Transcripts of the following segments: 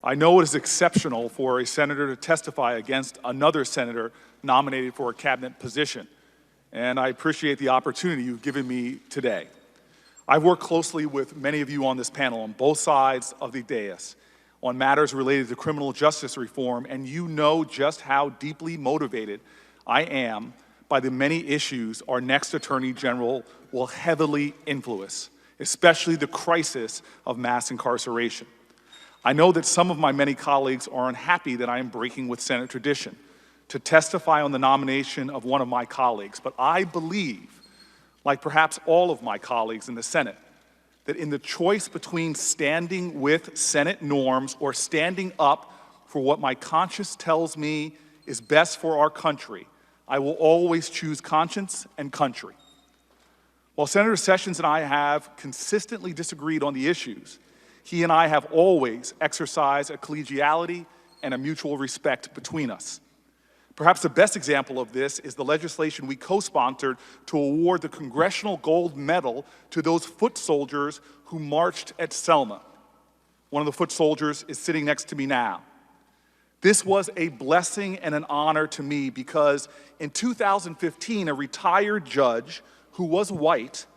I know it is exceptional for a senator to testify against another senator nominated for a cabinet position, and I appreciate the opportunity you've given me today. I've worked closely with many of you on this panel on both sides of the dais on matters related to criminal justice reform, and you know just how deeply motivated I am by the many issues our next Attorney General will heavily influence, especially the crisis of mass incarceration. I know that some of my many colleagues are unhappy that I am breaking with Senate tradition to testify on the nomination of one of my colleagues, but I believe, like perhaps all of my colleagues in the Senate, that in the choice between standing with Senate norms or standing up for what my conscience tells me is best for our country, I will always choose conscience and country. While Senator Sessions and I have consistently disagreed on the issues, he and I have always exercised a collegiality and a mutual respect between us. Perhaps the best example of this is the legislation we co-sponsored to award the Congressional Gold Medal to those foot soldiers who marched at Selma. One of the foot soldiers is sitting next to me now. This was a blessing and an honor to me because in 2015, a retired judge who was white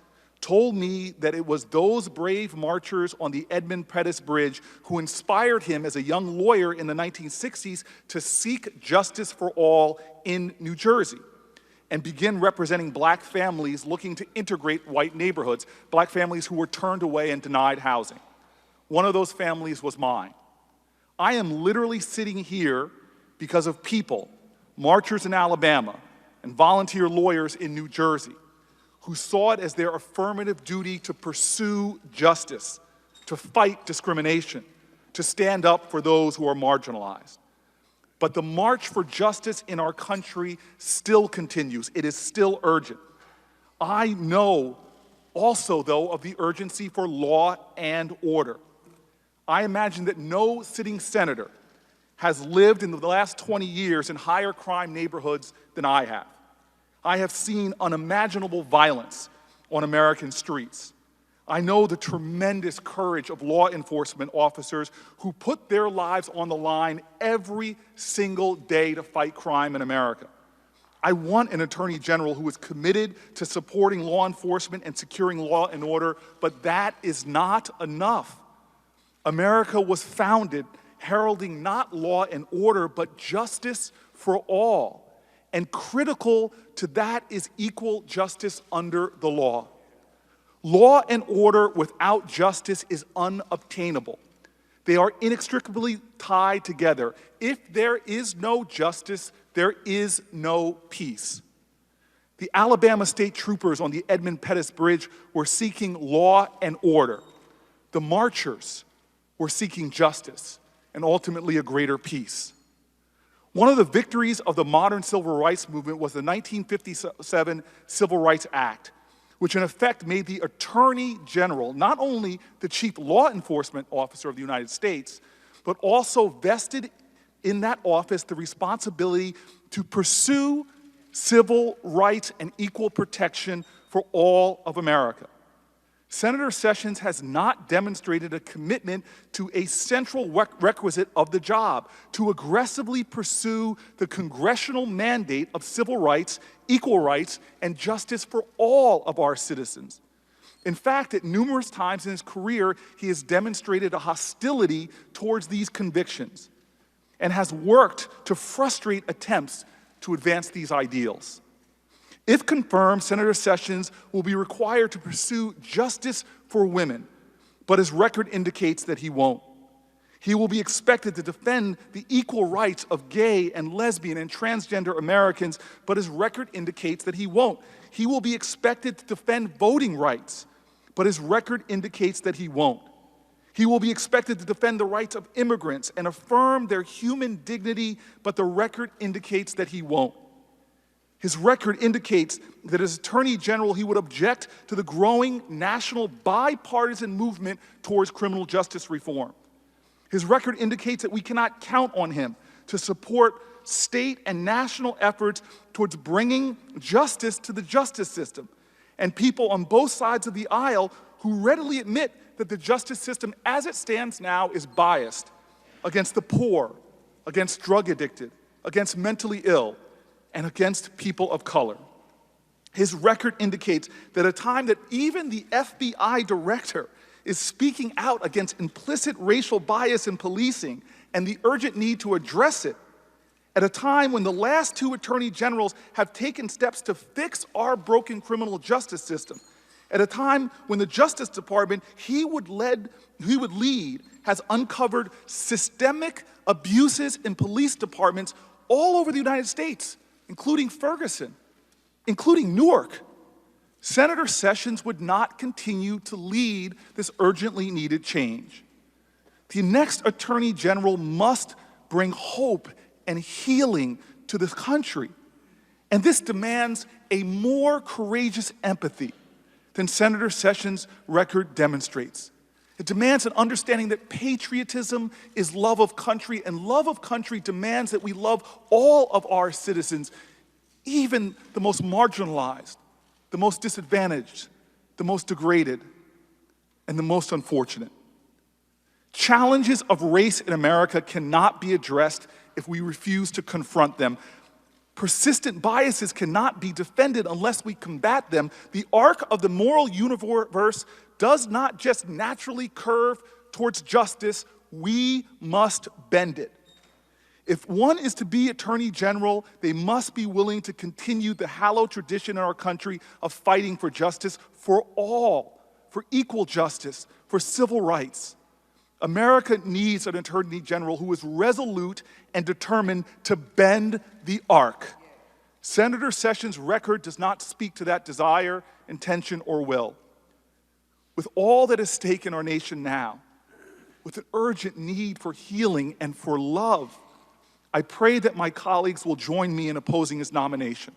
told me that it was those brave marchers on the Edmund Pettus Bridge who inspired him as a young lawyer in the 1960s to seek justice for all in New Jersey and begin representing black families looking to integrate white neighborhoods, black families who were turned away and denied housing. One of those families was mine. I am literally sitting here because of people, marchers in Alabama and volunteer lawyers in New Jersey, who saw it as their affirmative duty to pursue justice, to fight discrimination, to stand up for those who are marginalized. But the march for justice in our country still continues. It is still urgent. I know also, though, of the urgency for law and order. I imagine that no sitting senator has lived in the last 20 years in higher crime neighborhoods than I have. I have seen unimaginable violence on American streets. I know the tremendous courage of law enforcement officers who put their lives on the line every single day to fight crime in America. I want an Attorney General who is committed to supporting law enforcement and securing law and order, but that is not enough. America was founded heralding not law and order, but justice for all. And critical to that is equal justice under the law. Law and order without justice is unobtainable. They are inextricably tied together. If there is no justice, there is no peace. The Alabama state troopers on the Edmund Pettus Bridge were seeking law and order. The marchers were seeking justice and ultimately a greater peace. One of the victories of the modern civil rights movement was the 1957 Civil Rights Act, which in effect made the Attorney General not only the chief law enforcement officer of the United States, but also vested in that office the responsibility to pursue civil rights and equal protection for all of America. Senator Sessions has not demonstrated a commitment to a central requisite of the job, to aggressively pursue the congressional mandate of civil rights, equal rights, and justice for all of our citizens. In fact, at numerous times in his career, he has demonstrated a hostility towards these convictions and has worked to frustrate attempts to advance these ideals. If confirmed, Senator Sessions will be required to pursue justice for women, but his record indicates that he won't. He will be expected to defend the equal rights of gay and lesbian and transgender Americans, but his record indicates that he won't. He will be expected to defend voting rights, but his record indicates that he won't. He will be expected to defend the rights of immigrants and affirm their human dignity, but the record indicates that he won't. His record indicates that as Attorney General, he would object to the growing national bipartisan movement towards criminal justice reform. His record indicates that we cannot count on him to support state and national efforts towards bringing justice to the justice system, and people on both sides of the aisle who readily admit that the justice system as it stands now is biased against the poor, against drug addicted, against mentally ill, and against people of color. His record indicates that at a time that even the FBI director is speaking out against implicit racial bias in policing and the urgent need to address it, at a time when the last two attorney generals have taken steps to fix our broken criminal justice system, at a time when the Justice Department he would lead has uncovered systemic abuses in police departments all over the United States, including Ferguson, including Newark, Senator Sessions would not continue to lead this urgently needed change. The next Attorney General must bring hope and healing to this country. And this demands a more courageous empathy than Senator Sessions' record demonstrates. It demands an understanding that patriotism is love of country, and love of country demands that we love all of our citizens, even the most marginalized, the most disadvantaged, the most degraded, and the most unfortunate. Challenges of race in America cannot be addressed if we refuse to confront them. Persistent biases cannot be defended unless we combat them. The arc of the moral universe does not just naturally curve towards justice, we must bend it. If one is to be Attorney General, they must be willing to continue the hallowed tradition in our country of fighting for justice for all, for equal justice, for civil rights. America needs an Attorney General who is resolute and determined to bend the arc. Senator Sessions' record does not speak to that desire, intention, or will. With all that is at stake in our nation now, with an urgent need for healing and for love, I pray that my colleagues will join me in opposing his nomination.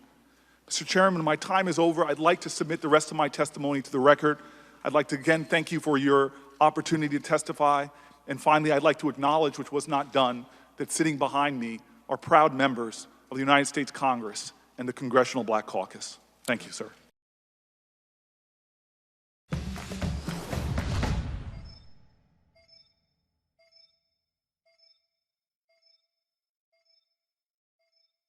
Mr. Chairman, my time is over. I'd like to submit the rest of my testimony to the record. I'd like to again thank you for your opportunity to testify. And finally, I'd like to acknowledge, which was not done, that sitting behind me are proud members of the United States Congress and the Congressional Black Caucus. Thank you, sir.